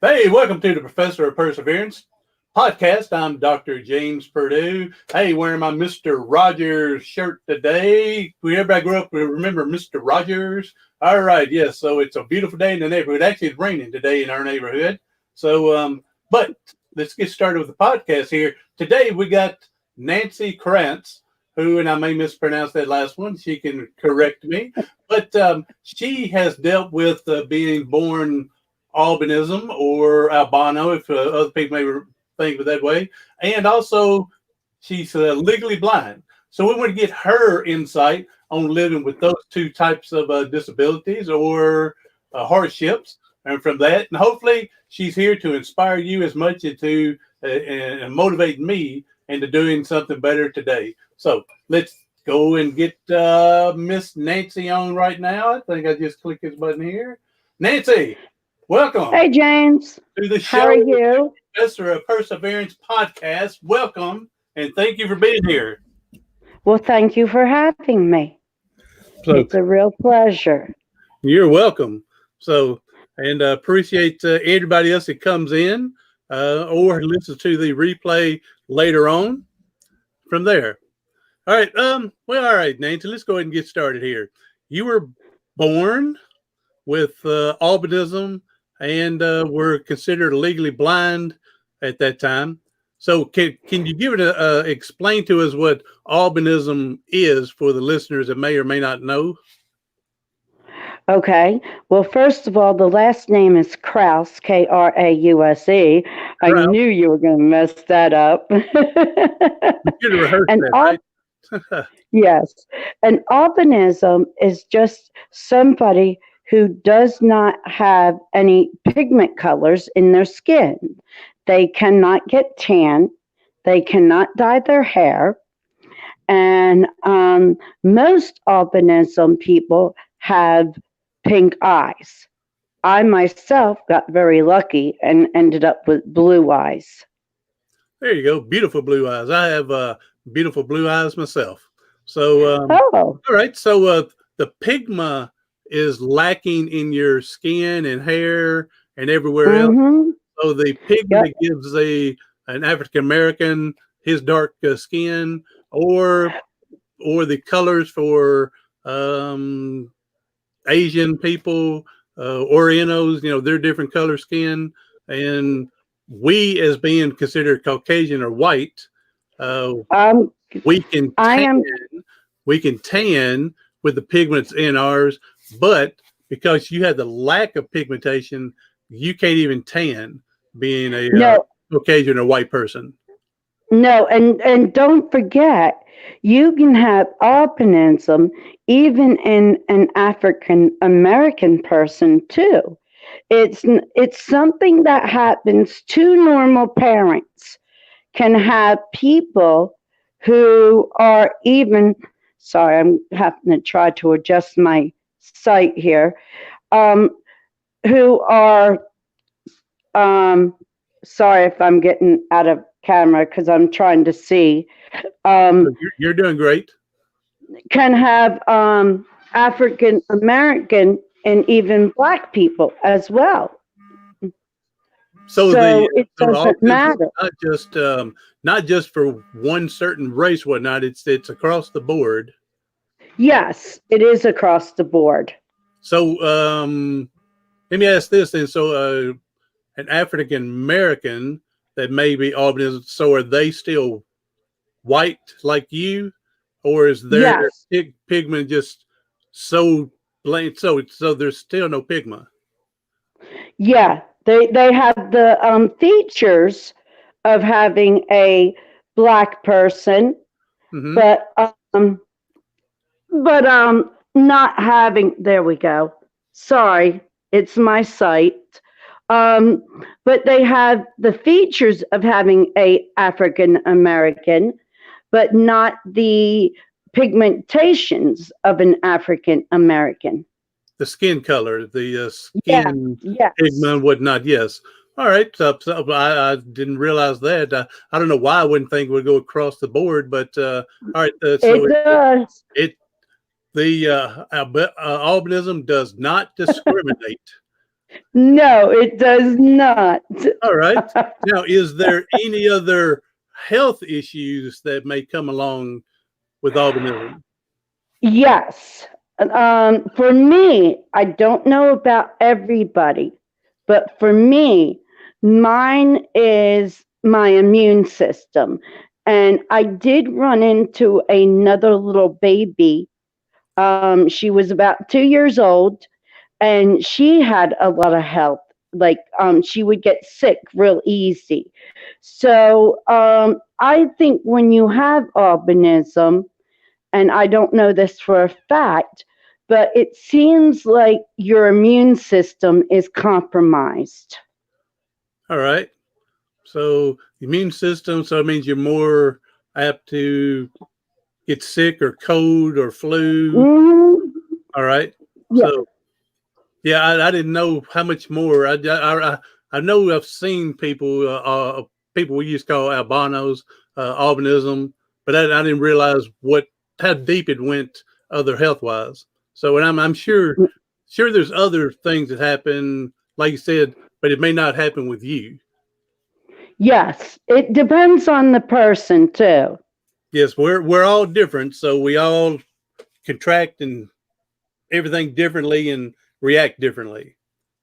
Hey, welcome to the Professor of Perseverance podcast. I'm Dr. James Purdue. Hey, wearing my Mr. Rogers shirt today. We everybody grew up, we remember Mr. Rogers. All right, yes. So it's a beautiful day in the neighborhood. Actually, it's raining today in our neighborhood. But let's get started with the podcast here. Today we got Nancy Krantz, who, and I may mispronounce that last one. She can correct me, but she has dealt with being born albinism or albino, if other people may think of it that way. And also, she's legally blind. So we want to get her insight on living with those two types of disabilities or hardships. And from that, and hopefully she's here to inspire you as much as to and motivate me into doing something better today. So let's go and get Miss Nancy on right now. I think I just click this button here. Nancy, welcome. Hey, James. To the show. How are you? Professor of Perseverance podcast. Welcome, and thank you for being here. Well, thank you for having me. So, it's a real pleasure. You're welcome. So, and appreciate everybody else that comes in or listens to the replay later on from there. All right. All right, Nancy, let's go ahead and get started here. You were born with albinism and were considered legally blind at that time. So can you give it explain to us what albinism is for the listeners that may or may not know? Okay. Well, first of all, the last name is Krause, Krause. I knew you were going to mess that up. You should have rehearsed that, right? Yes. And albinism is just somebody who does not have any pigment colors in their skin. They cannot get tan. They cannot dye their hair. And most albinism people have pink eyes. I myself got very lucky and ended up with blue eyes. There you go. Beautiful blue eyes. I have beautiful blue eyes myself. So, all right. So the pigment is lacking in your skin and hair and everywhere else. So the pigment gives an African American his dark skin, or the colors for Asian people, Orientals, they're different color skin, and we as being considered Caucasian or white, we can tan with the pigments in ours, but because you have the lack of pigmentation, you can't even tan being a Caucasian or white person. No, and don't forget, you can have albinism even in an African American person too. It's something that happens to normal parents. Can have people who are even, sorry, I'm having to try to adjust my sight here, who are, sorry if I'm getting out of camera because I'm trying to see. You're doing great. Can have African American and even Black people as well. So it doesn't matter. Not just for one certain race, whatnot. It's across the board. Yes, it is across the board. So let me ask this then. So an African American that may be albinism, so are they still white like you, or is their pigment just so blank? So there's still no pigment. Yeah, they have the features of having a Black person, but not having. There we go. Sorry, it's my sight. But they have the features of having a African American, but not the pigmentations of an African American. The skin color, the skin pigment, whatnot. Yes. All right. So I didn't realize that. I don't know why I wouldn't think it would go across the board, but all right. So it does. The albinism does not discriminate No, it does not. All right. Now, is there any other health issues that may come along with albinism? Yes. For me, I don't know about everybody, but for me, mine is my immune system. And I did run into another little baby. She was about 2 years old, and she had a lot of health. Like, she would get sick real easy. So I think when you have albinism, and I don't know this for a fact, but it seems like your immune system is compromised. All right. So, immune system, so it means you're more apt to get sick or cold or flu. Mhm. All right. Yeah. So, yeah, I didn't know how much more. I know I've seen people we used to call albinos, albinism, but I didn't realize how deep it went other health wise. So, and I'm sure there's other things that happen, like you said, but it may not happen with you. Yes. It depends on the person, too. Yes, we're all different, so we all contract and everything differently and react differently.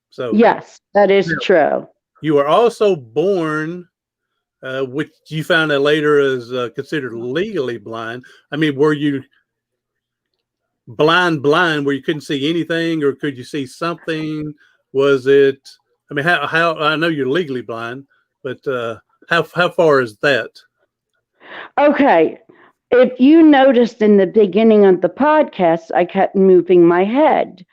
So Yes, that is now, true. you are also born, which you found out later is considered legally blind. I mean, were you blind, where you couldn't see anything, or could you see something? Was it? I mean, how? I know you're legally blind, but how far is that? Okay. If you noticed in the beginning of the podcast, I kept moving my head.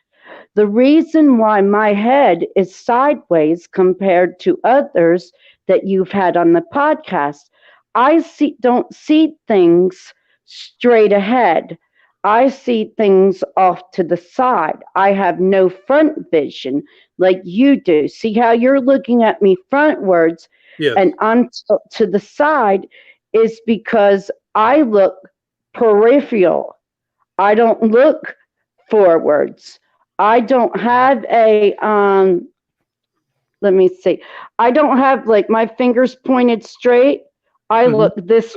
The reason why my head is sideways compared to others that you've had on the podcast, don't see things straight ahead. I see things off to the side. I have no front vision like you do. See how you're looking at me frontwards Yes. and on to the side is because I look peripheral. I don't look forwards. I don't have let me see. I don't have like my fingers pointed straight. I Hmm. look this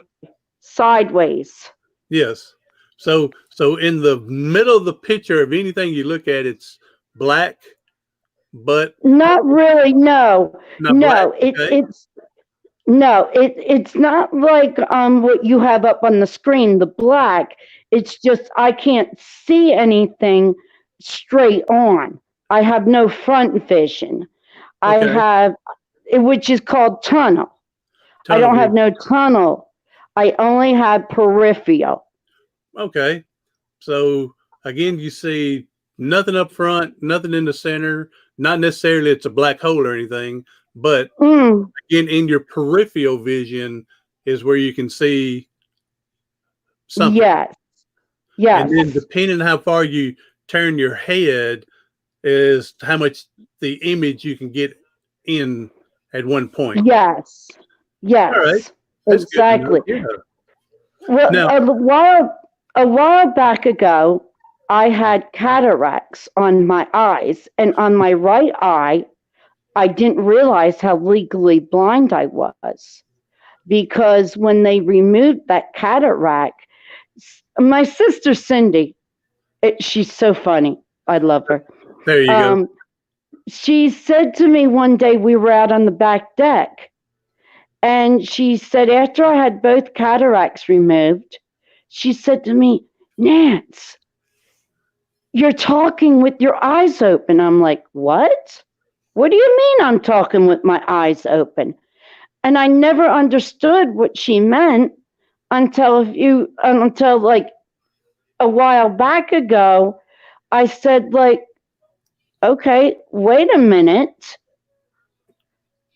sideways. Yes. So in the middle of the picture of anything you look at, it's black, but Not really, no. not black. No, Okay. it's not like what you have up on the screen, the black. It's just I can't see anything straight on. I have no front vision. I Okay. have, which is called tunnel. I Tunnel don't have vision. no tunnel. I only have peripheral. Okay. So again, you see nothing up front, nothing in the center. Not necessarily it's a black hole or anything, but Mm, in your peripheral vision is where you can see something. yes, And then yes, depending on how far you turn your head is how much the image you can get in at one point. yes, All right. yes, That's good to know. exactly. Yeah. Well, Now, a while back ago, I had cataracts on my eyes, and on my right eye, I didn't realize how legally blind I was because when they removed that cataract, my sister Cindy, she's so funny. I love her. there you go. Um, she said to me one day, we were out on the back deck, and she said, after I had both cataracts removed, she said to me, Nance, you're talking with your eyes open. I'm like, what? What do you mean I'm talking with my eyes open? And I never understood what she meant until like a while back ago. I said, like, okay, wait a minute.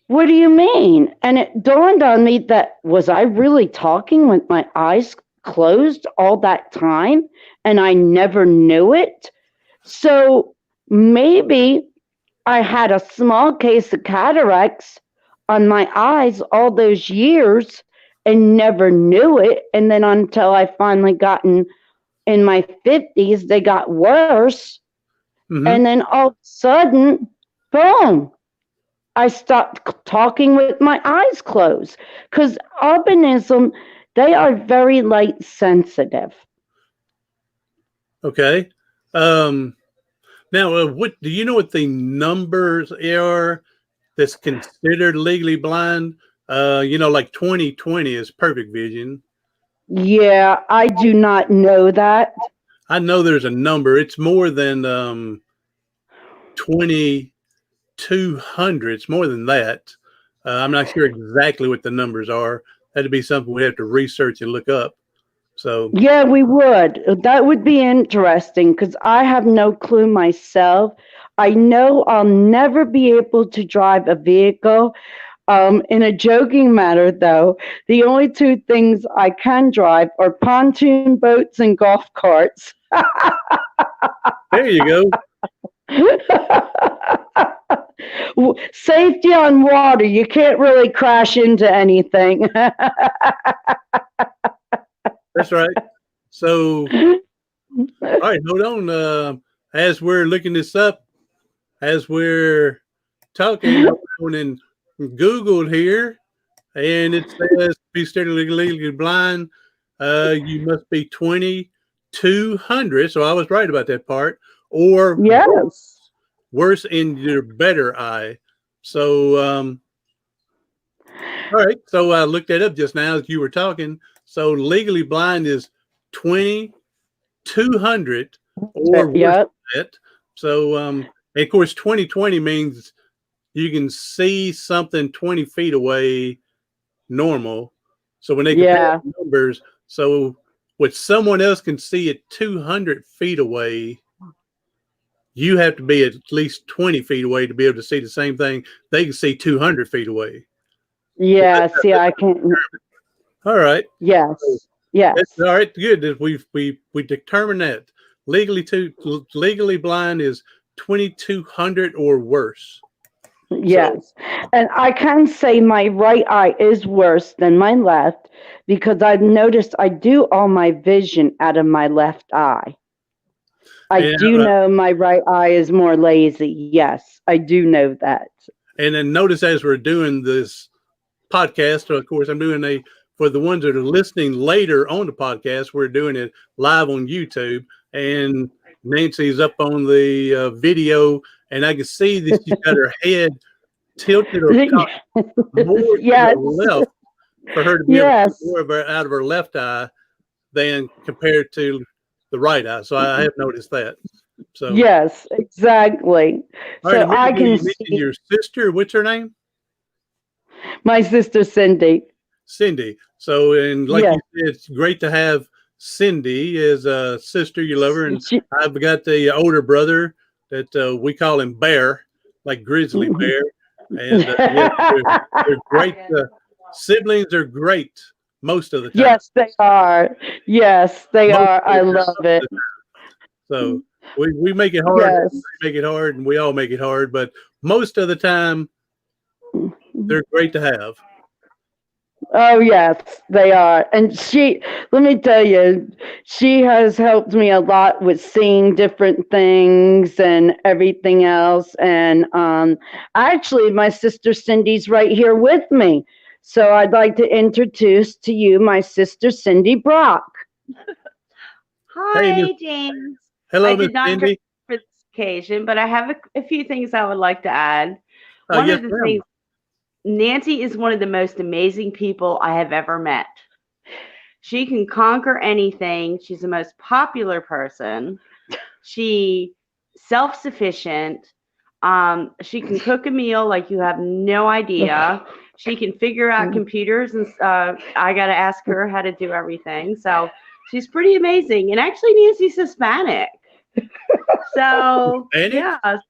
What do you mean? And it dawned on me that was I really talking with my eyes closed all that time and I never knew it? So maybe I had a small case of cataracts on my eyes all those years and never knew it. And then until I finally gotten in my 50s, they got worse. Hmm. And then all of a sudden, boom, I stopped talking with my eyes closed. Because albinism, they are very light sensitive. Okay. Now, what do you know what the numbers are that's considered legally blind? Like 20/20 is perfect vision. Yeah, I do not know that. I know there's a number. It's more than 2,200. It's more than that. I'm not sure exactly what the numbers are. That'd be something we have to research and look up. So, Yeah, we would. That would be interesting because I have no clue myself. I know I'll never be able to drive a vehicle. In a joking matter, though, the only two things I can drive are pontoon boats and golf carts. there you go. Safety on water. You can't really crash into anything. That's right. So, all right, hold on. As we're looking this up, as we're talking, I went and Googled here, and it says to be legally blind, you must be 2,200. So I was right about that part, or Yes. worse in your better eye. So, all right. So I looked that up just now as you were talking. So legally blind is 2,200 or worse Yep. than that. So, and of course, 20/20 means you can see something 20 feet away normal. So when they compare Yeah. the numbers, so what someone else can see at 200 feet away, you have to be at least 20 feet away to be able to see the same thing they can see 200 feet away. So Yeah. See, I can. all right. So Yes. that's Yes. all right. Good. We determined that legally blind is 2,200 or worse. So Yes. And I can say my right eye is worse than my left because I've noticed I do all my vision out of my left eye. I and do know my right eye is more lazy. Yes, I do know that. and then notice as we're doing this podcast, of course, I'm doing for the ones that are listening later on the podcast, we're doing it live on YouTube, and Nancy's up on the video, and I can see that she's got her head tilted or cocked more to the Yes. left for her to be able to see Yes. more of her out of her left eye than compared to the right eye. So I have noticed that. So, Yes, exactly. all right, a So minute I ago can you mentioned see your sister. What's her name? my sister Cindy. Cindy. So, and like you Yes. said, it's great to have Cindy as a sister. You love her, and She, I've got the older brother that we call him Bear, like Grizzly Bear. And yes, they're great. Siblings are great most of the time. yes, they are. Yes, they Most are. of the I time. love it. So we make it hard. Yes. They make it hard, and we all make it hard. But most of the time, they're great to have. Oh, yes, they are. And let me tell you, she has helped me a lot with seeing different things and everything else. And actually, my sister Cindy's right here with me. So I'd like to introduce to you my sister Cindy Brock. Hey, Miss, Hi, James. I hello, Miss did not dress Cindy. for this occasion, but I have a few things I would like to add. Oh, One yes, of the ma'am. things, Nancy is one of the most amazing people I have ever met. She can conquer anything. She's the most popular person. She self-sufficient. She can cook a meal like you have no idea. She can figure out computers, and I got to ask her how to do everything. So she's pretty amazing. And actually, Nancy's Hispanic. So Hispanic?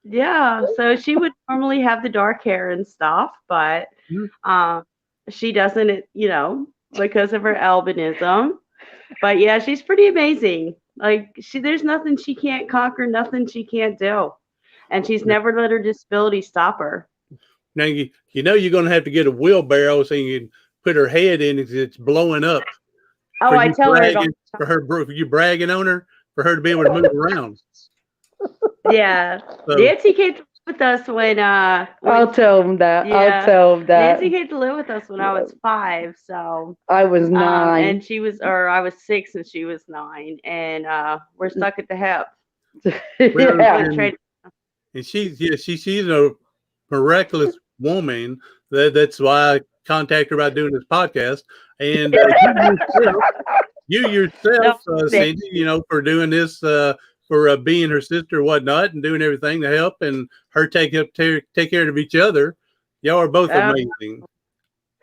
yeah. So she would normally have the dark hair and stuff, but she doesn't, because of her albinism. But yeah, she's pretty amazing. Like there's nothing she can't conquer, nothing she can't do, and she's never let her disability stop her. Now you're going to have to get a wheelbarrow so you can put her head in as it's blowing up. Oh, I tell her it all. For you bragging on her, for her to be able to move around. Yeah, So, Nancy came to with us when I'll tell him that. Yeah. I'll tell him that. Nancy came to live with us when I was 5, so I was 9. and she was, or I was 6 and she was 9, and we're stuck at the hip. Yeah. And she's a miraculous woman. That's why I contacted her about doing this podcast. And you yourself, Cindy, for doing this, for being her sister or whatnot, and doing everything to help, and her take care of each other. Y'all are both amazing.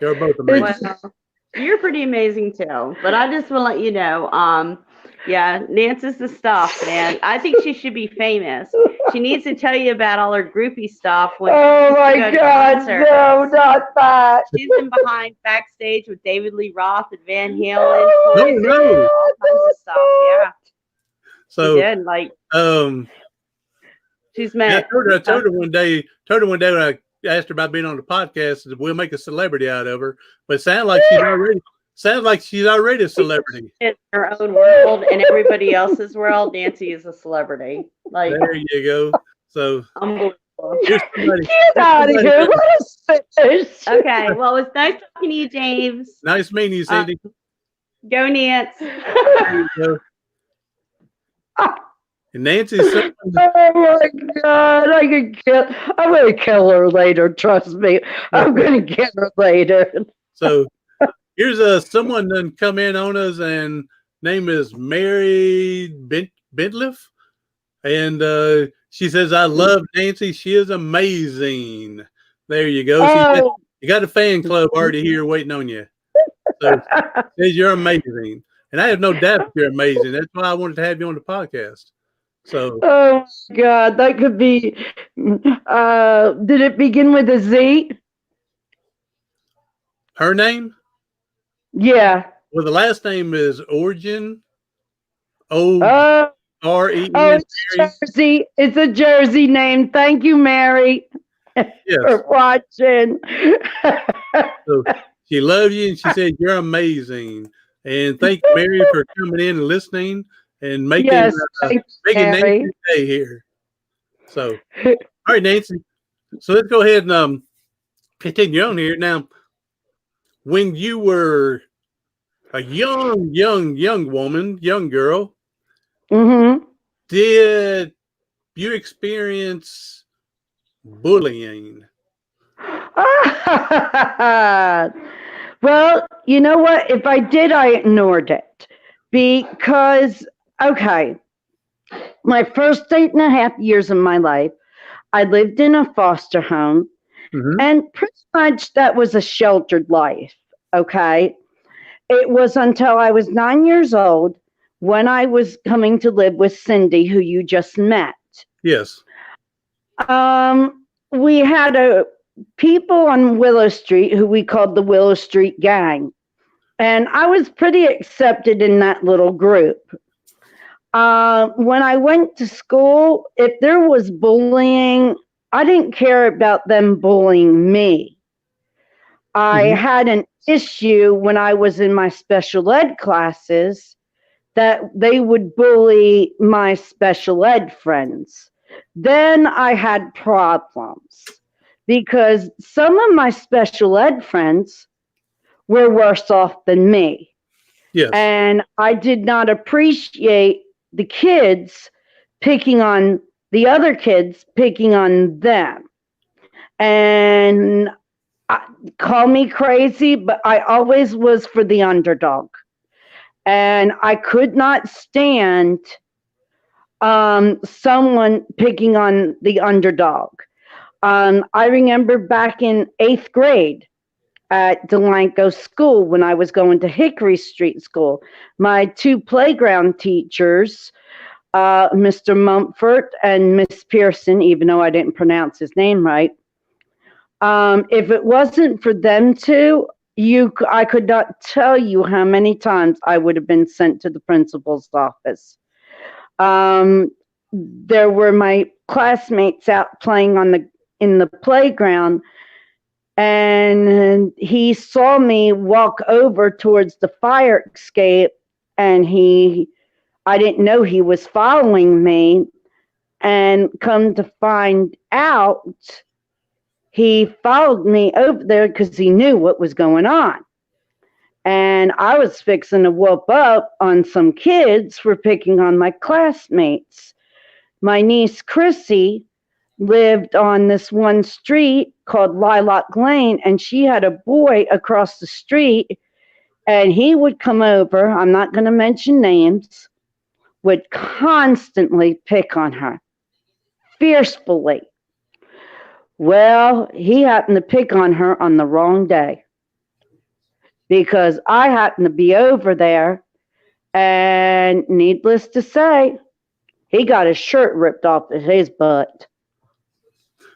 Y'all are both amazing. Well, you're pretty amazing too. But I just want to let you know, yeah, Nancy's the stuff, man. I think she should be famous. She needs to tell you about all her groupie stuff. Oh my God, no, not that. She's been behind backstage with David Lee Roth and Van Halen. No. All kinds of stuff, yeah. So, she did, like, she's met. I told her one day when I asked her about being on the podcast, that we'll make a celebrity out of her. But it sounds like she's already a celebrity. In her own world and everybody else's world, Nancy is a celebrity. Like, there you go. So unbelievable. Get out of here. Let us finish. Okay. Well, it's nice talking to you, James. Nice meeting you, Cindy. Go, Nance. There you go. And Nancy's oh my God, I'm gonna kill her later, trust me. I'm gonna get her later. So here's someone done come in on us, and name is Mary Bentliff, and she says, I love Nancy, she is amazing. There you go. Said, you got a fan club already here waiting on you. So says you're amazing. And I have no doubt you're amazing. That's why I wanted to have you on the podcast. So, oh my God, that could be. Did it begin with a Z? Her name? Yeah. Well, the last name is Origin. O-R-E-N. It's Jersey. It's a Jersey name. Thank you, Mary, for watching. So she loves you, and she said you're amazing. And thank you, Mary, for coming in and listening and making Nancy's day here. So, all right, Nancy. So let's go ahead and continue on here. Now, when you were a young woman, young girl, did you experience bullying? Well, you know what? If I did, I ignored it because, okay, my first 8.5 years of my life, I lived in a foster home, and pretty much that was a sheltered life, okay? It was until I was 9 years old when I was coming to live with Cindy, who you just met. Yes. We had people on Willow Street who we called the Willow Street Gang. And I was pretty accepted in that little group. When I went to school, if there was bullying, I didn't care about them bullying me. I had an issue when I was in my special ed classes that they would bully my special ed friends. Then I had problems because some of my special ed friends were worse off than me. Yes. And I did not appreciate the kids picking on the other kids, picking on them. And call me crazy, but I always was for the underdog. And I could not stand someone picking on the underdog. I remember back in 8th grade at Delanco School when I was going to Hickory Street School, my 2 playground teachers, Mr. Mumford and Miss Pearson, even though I didn't pronounce his name right, if it wasn't for them two, I could not tell you how many times I would have been sent to the principal's office. There were my classmates out playing in the playground, and he saw me walk over towards the fire escape, and I didn't know he was following me. And come to find out, he followed me over there because he knew what was going on. And I was fixing to whoop up on some kids for picking on my classmates. My niece Chrissy lived on this one street called Lilac Lane, and she had a boy across the street, and he would come over, I'm not going to mention names, would constantly pick on her, fiercely. Well, he happened to pick on her on the wrong day because I happened to be over there, and needless to say, he got his shirt ripped off of his butt.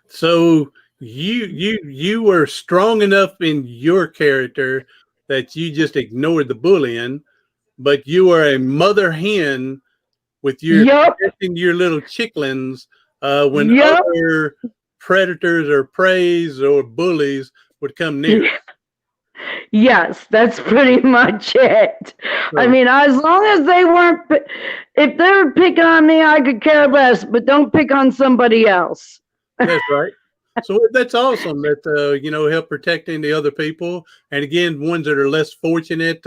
So you were strong enough in your character that you just ignored the bullying, but you were a mother hen with your Yep. protecting your little chicklings when Yep. other predators or preys or bullies would come near. Yes, that's pretty much it. I mean, as long as they weren't, if they were picking on me, I could care less, but don't pick on somebody else. That's right. So that's awesome that, help protecting the other people. And again, ones that are less fortunate,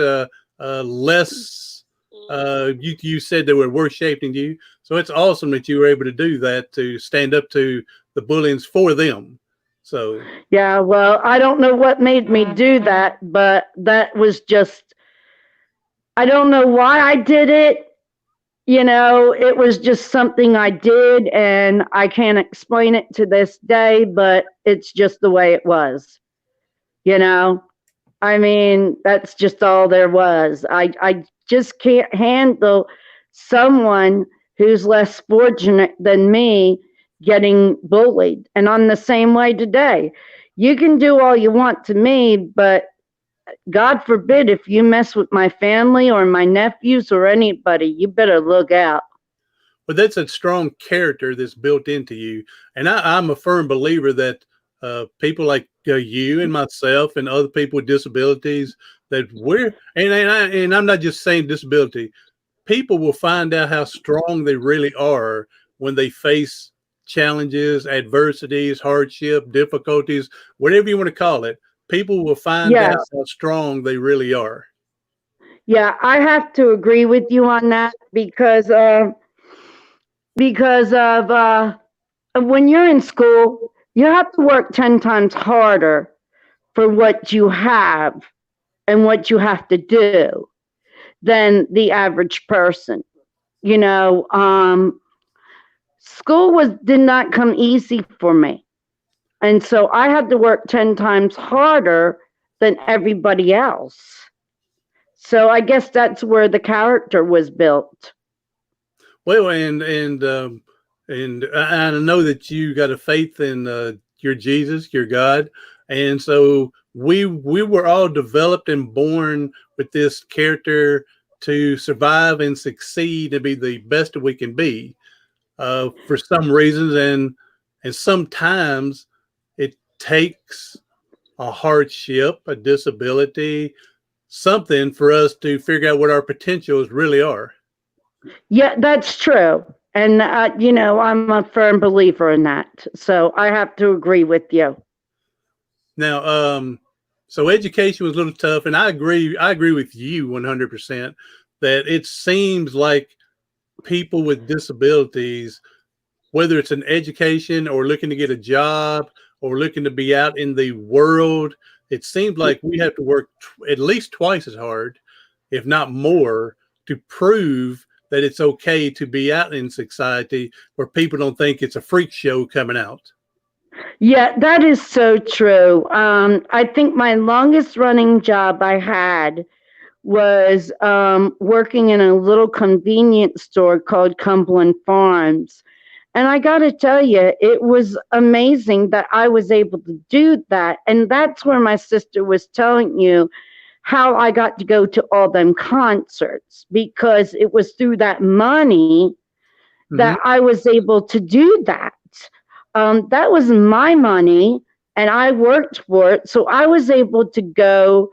less, you said they were worse shaped than you. So it's awesome that you were able to do that, to stand up to the bullies for them. So yeah, well, I don't know what made me do that, but that was just, I don't know why I did it. It was just something I did, and I can't explain it to this day, but it's just the way it was. I mean, that's just all there was. I just can't handle someone who's less fortunate than me getting bullied. And I'm the same way today. You can do all you want to me, but God forbid if you mess with my family or my nephews or anybody, you better look out. But that's a strong character that's built into you. And I'm a firm believer that people like you and myself and other people with disabilities, that and I'm not just saying disability, people will find out how strong they really are when they face challenges, adversities, hardship, difficulties, whatever you want to call it. People will find out how strong they really are. Yeah, I have to agree with you on that because of when you're in school, you have to work 10 times harder for what you have and what you have to do than the average person. School did not come easy for me. And so I had to work 10 times harder than everybody else. So I guess that's where the character was built. Well, and I know that you got a faith in your Jesus, your God, and so we were all developed and born with this character to survive and succeed and be the best that we can be. For some reasons, and sometimes it takes a hardship, a disability, something for us to figure out what our potentials really are. Yeah, that's true. And, I'm a firm believer in that. So I have to agree with you. Now, so education was a little tough, and I agree with you 100% that it seems like people with disabilities, whether it's an education or looking to get a job or looking to be out in the world, it seems like we have to work at least twice as hard, if not more, to prove that it's okay to be out in society where people don't think it's a freak show coming out. Yeah, that is so true. I think my longest running job I had was working in a little convenience store called Cumberland Farms. And I got to tell you, it was amazing that I was able to do that. And that's where my sister was telling you how I got to go to all them concerts, because it was through that money that I was able to do that. That was my money and I worked for it. So I was able to go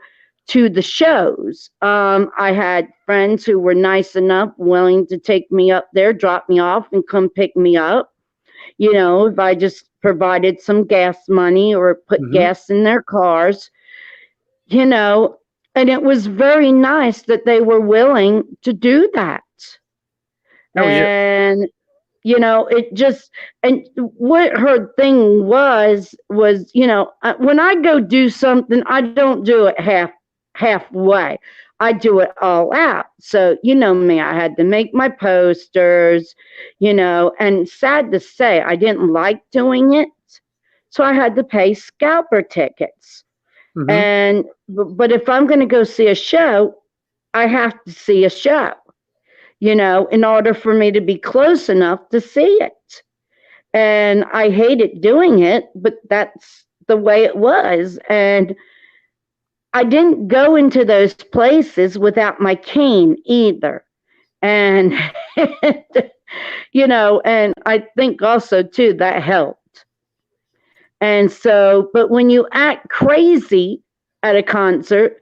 to the shows. I had friends who were nice enough, willing to take me up there, drop me off, and come pick me up. If I just provided some gas money or put Mm-hmm. gas in their cars, and it was very nice that they were willing to do that. Oh yeah. And it just, and what her thing was, when I go do something, I don't do it halfway. I do it all out. So me, I had to make my posters, and sad to say, I didn't like doing it, so I had to pay scalper tickets. Mm-hmm. And but if I'm going to go see a show, I have to see a show, in order for me to be close enough to see it. And I hated doing it, but that's the way it was. And I didn't go into those places without my cane either. And, and I think also too that helped. And so, but when you act crazy at a concert,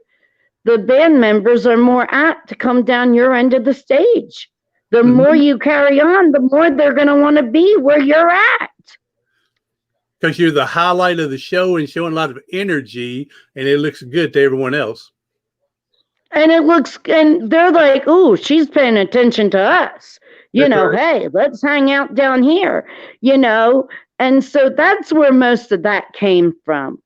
the band members are more apt to come down your end of the stage. The more you carry on, the more they're going to want to be where you're at. Because you're the highlight of the show and showing a lot of energy, and it looks good to everyone else. And they're like, "Ooh, she's paying attention to us." Right. Hey, let's hang out down here, And so that's where most of that came from.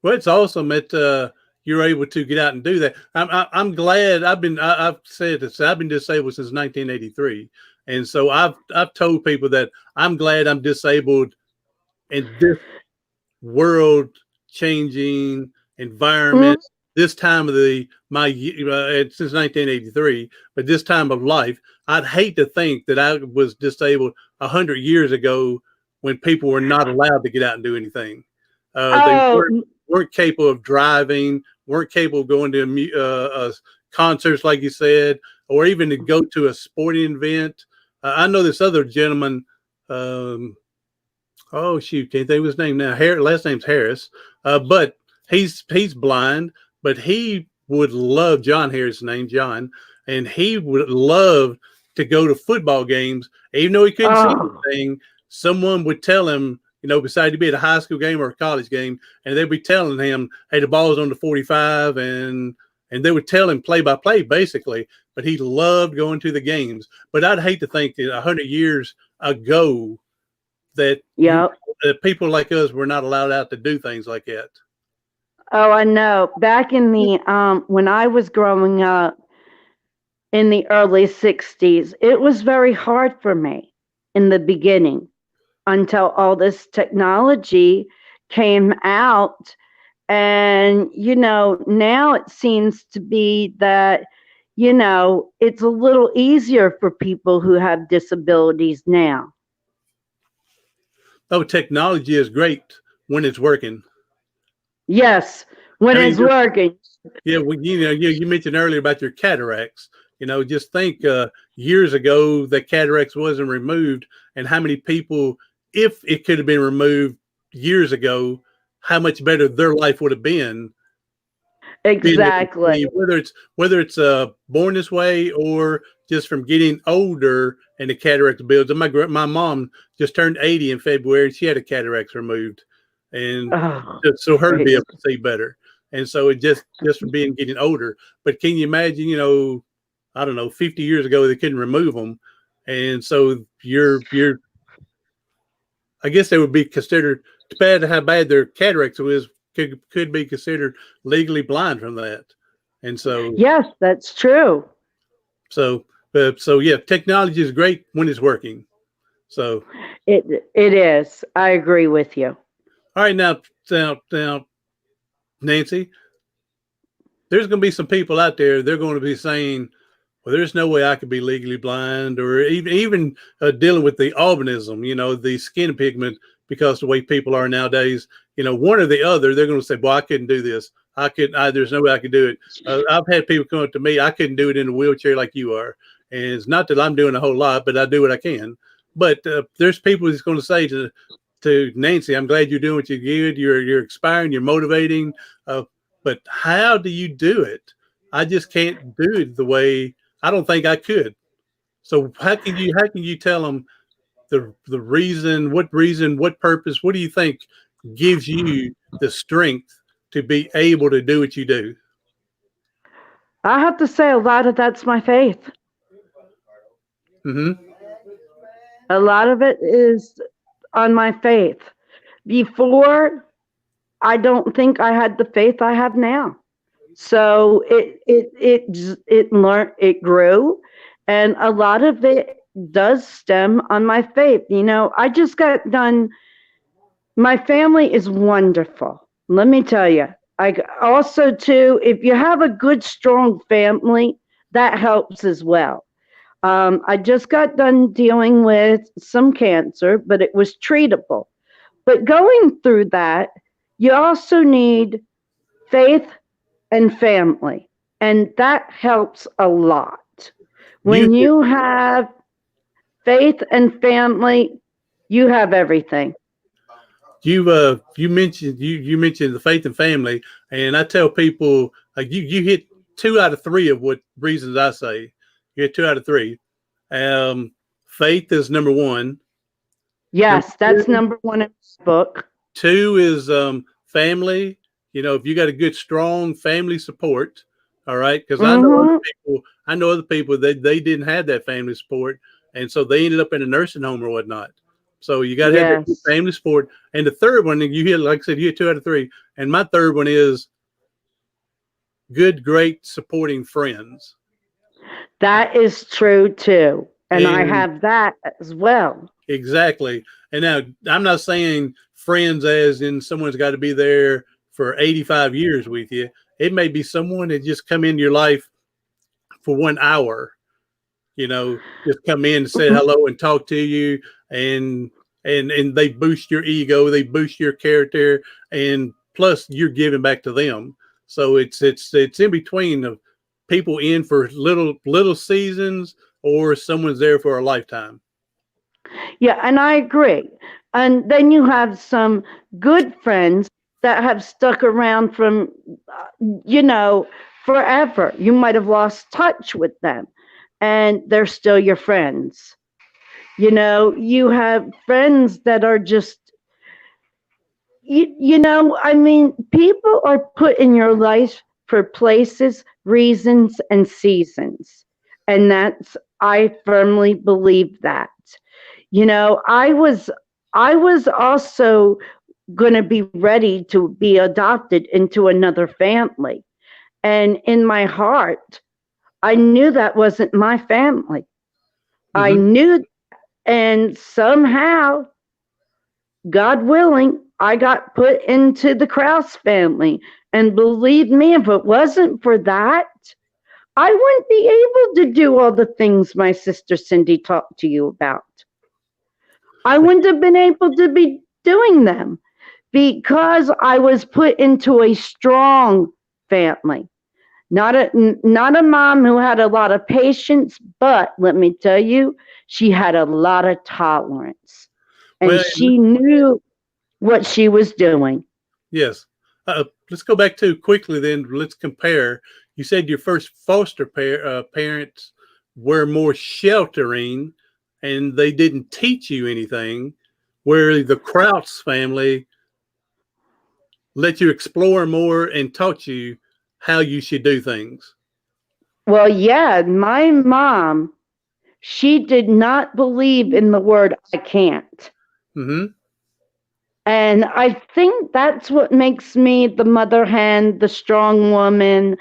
Well, it's awesome that you're able to get out and do that. I'm glad. I've said this. I've been disabled since 1983, and so I've told people that I'm glad I'm disabled in this world changing environment. This time of since 1983, but this time of life, I'd hate to think that I was disabled 100 years ago when people were not allowed to get out and do anything. They weren't capable of driving, weren't capable of going to concerts, like you said, or even to go to a sporting event. I know this other gentleman. Oh shoot, can't think of his name now. Last name's Harris, but he's blind, but he would love John Harris' name, John, and he would love to go to football games, even though he couldn't see anything. Someone would tell him, beside to be at a high school game or a college game, and they'd be telling him, "Hey, the ball's on the 45," and they would tell him play by play, basically. But he loved going to the games. But I'd hate to think that 100 years ago that people like us were not allowed out to do things like that. Oh, I know. Back in the when I was growing up in the early 60s, it was very hard for me in the beginning until all this technology came out. And, now it seems to be that, it's a little easier for people who have disabilities now. Oh, technology is great when it's working. Yes, when it's working. Yeah, you mentioned earlier about your cataracts. Just think years ago that cataracts wasn't removed, and how many people, if it could have been removed years ago, how much better their life would have been. Exactly. Whether it's born this way or just from getting older and the cataract builds. And my mom just turned 80 in February, and she had a cataracts removed, and so her to be able to see better. And so it just from getting older. But can you imagine? I don't know, 50 years ago they couldn't remove them, and so I guess they would be considered, depending on how bad their cataracts was, could be considered legally blind from that. And so yes, that's true. So yeah, technology is great when it's working. So it is. I agree with you. All right, now Nancy, there's going to be some people out there. They're going to be saying, "Well, there's no way I could be legally blind," or even dealing with the albinism, the skin pigment, because the way people are nowadays, one or the other. They're going to say, "Well, I couldn't do this. There's no way I could do it." I've had people come up to me. I couldn't do it in a wheelchair like you are, and it's not that I'm doing a whole lot, but I do what I can. But there's people that's going to say to Nancy, "I'm glad you're doing what you did. You're inspiring. You're motivating. But how do you do it? I just can't do it the way I don't think I could." So how can you tell them the reason, what purpose, what do you think gives you the strength to be able to do what you do? I have to say a lot of that's my faith. Mm-hmm. A lot of it is on my faith. Before, I don't think I had the faith I have now. So it grew, and a lot of it does stem on my faith. I just got done. My family is wonderful. Let me tell you. I also too, if you have a good, strong family, that helps as well. I just got done dealing with some cancer, but it was treatable. But going through that, you also need faith and family, and that helps a lot. You When you have faith and family, you have everything. you mentioned the faith and family, and I tell people like you hit 2 out of 3 of what reasons I say. You hit 2 out of 3. Faith is number one. Number Yes, that's two, number one in this book. two is family. If you got a good strong family support, all right. Because Hmm. I know other people that they didn't have that family support, and so they ended up in a nursing home or whatnot. So you got to have that good Yes, family support. And the third one, you hit, like I said, you hit 2 out of 3. And my third one is good, great, supporting friends. that is true too. And I And have that as well. exactly. And now I'm not saying friends as in someone's got to be there for 85 years with you. It may be someone that just come into your life for 1 hour, just come in and say Mhm. hello and talk to you, and and they boost your ego, they boost your character, and plus you're giving back to them. So it's in between of people in for little seasons, or someone's there for a lifetime. Yeah, and I agree. And then you have some good friends that have stuck around from, you know, forever. You might have lost touch with them, and they're still your friends. You have friends that are just, I mean, people are put in your life for places, reasons, and seasons. And I firmly believe that. I was also going to be ready to be adopted into another family. And in my heart, I knew that wasn't my family. I Mm-hmm. knew, and somehow, God willing, I got put into the Kraus family. And believe me, if it wasn't for that, I wouldn't be able to do all the things my sister Cindy talked to you about. I wouldn't have been able to be doing them because I was put into a strong family. Not a mom who had a lot of patience, but let me tell you, she had a lot of tolerance. And Well, she knew what she was doing. yes. Let's go back to quickly. Then let's compare. You said your first foster parents were more sheltering, and they didn't teach you anything. Where the Krauts family let you explore more and taught you how you should do things. Well, yeah, my mom, she did not believe in the word I can't. Mm-hmm. And I think that's what makes me the mother hen, the strong woman,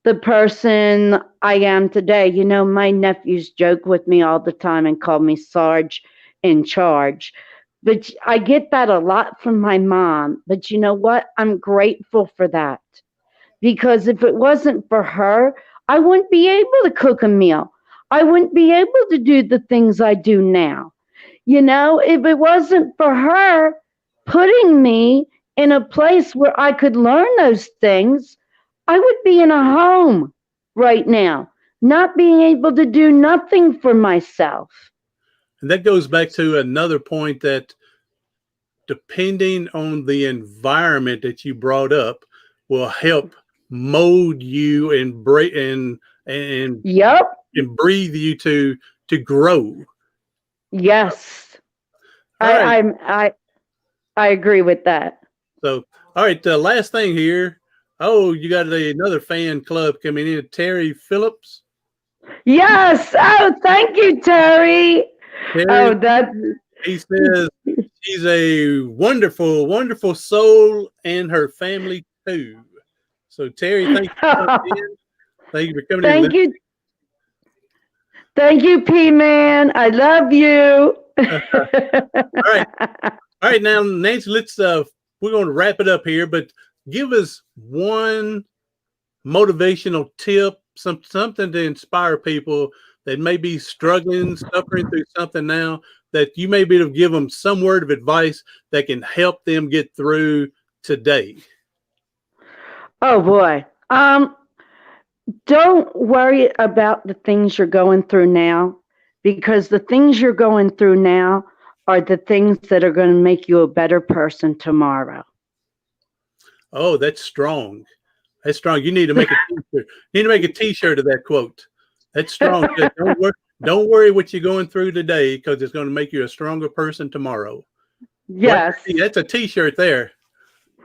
the person I am today. My nephews joke with me all the time and call me Sarge in charge. But I get that a lot from my mom. But you know what? I'm grateful for that. Because if it wasn't for her, I wouldn't be able to cook a meal. I wouldn't be able to do the things I do now. If it wasn't for her putting me in a place where I could learn those things, I would be in a home right now, not being able to do nothing for myself. And that goes back to another point that depending on the environment that you brought up will help mold you and break and Yep. and breathe you to grow. Yes. All right. I agree with that. So, all right. The last thing here. Oh, you got another fan club coming in. Terry Phillips. Yes. Oh, thank you, Terry. Terry, Oh, that. he says she's a wonderful, wonderful soul and her family too. So, Terry, thank you for coming in. Thank you for coming in. Thank you. Thank you, P-Man. I love you. All right. All right. Now, Nancy, let's we're going to wrap it up here, but give us one motivational tip, something to inspire people that may be struggling, suffering through something now, that you may be able to give them some word of advice that can help them get through today. Oh boy. Don't worry about the things you're going through now, because the things you're going through now are the things that are going to make you a better person tomorrow. Oh, that's strong. That's strong. You need to make a t-shirt. You need to make a t-shirt of that quote. That's strong. Don't worry what you're going through today, because it's going to make you a stronger person tomorrow. Yes. Well, that's a t-shirt there.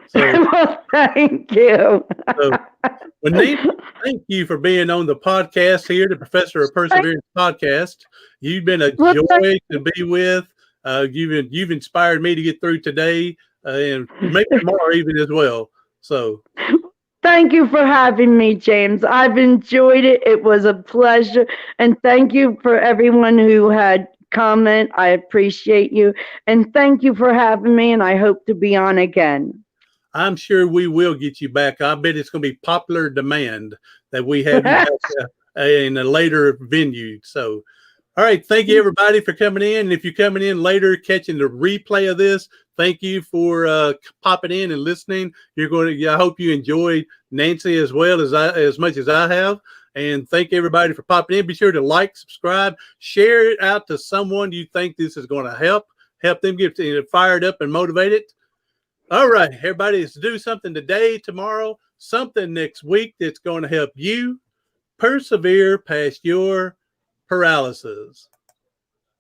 So, well, thank you. well, Nancy, thank you for being on the podcast here, the Professor of Perseverance podcast. You've been a joy to be with. You've inspired me to get through today and maybe tomorrow even as well. So thank you for having me, James. I've enjoyed it. It was a pleasure. And thank you for everyone who had comment. I appreciate you. And thank you for having me. And I hope to be on again. I'm sure we will get you back. I bet it's going to be popular demand that we have you back in a later venue. So, all right. Thank you, everybody, for coming in. And if you're coming in later, catching the replay of this, thank you for popping in and listening. I hope you enjoyed Nancy as well as much as I have. And thank everybody for popping in. Be sure to like, subscribe, share it out to someone you think this is going to help them get fired up and motivated. All right, everybody, let's do something today, tomorrow, something next week that's going to help you persevere past your paralysis.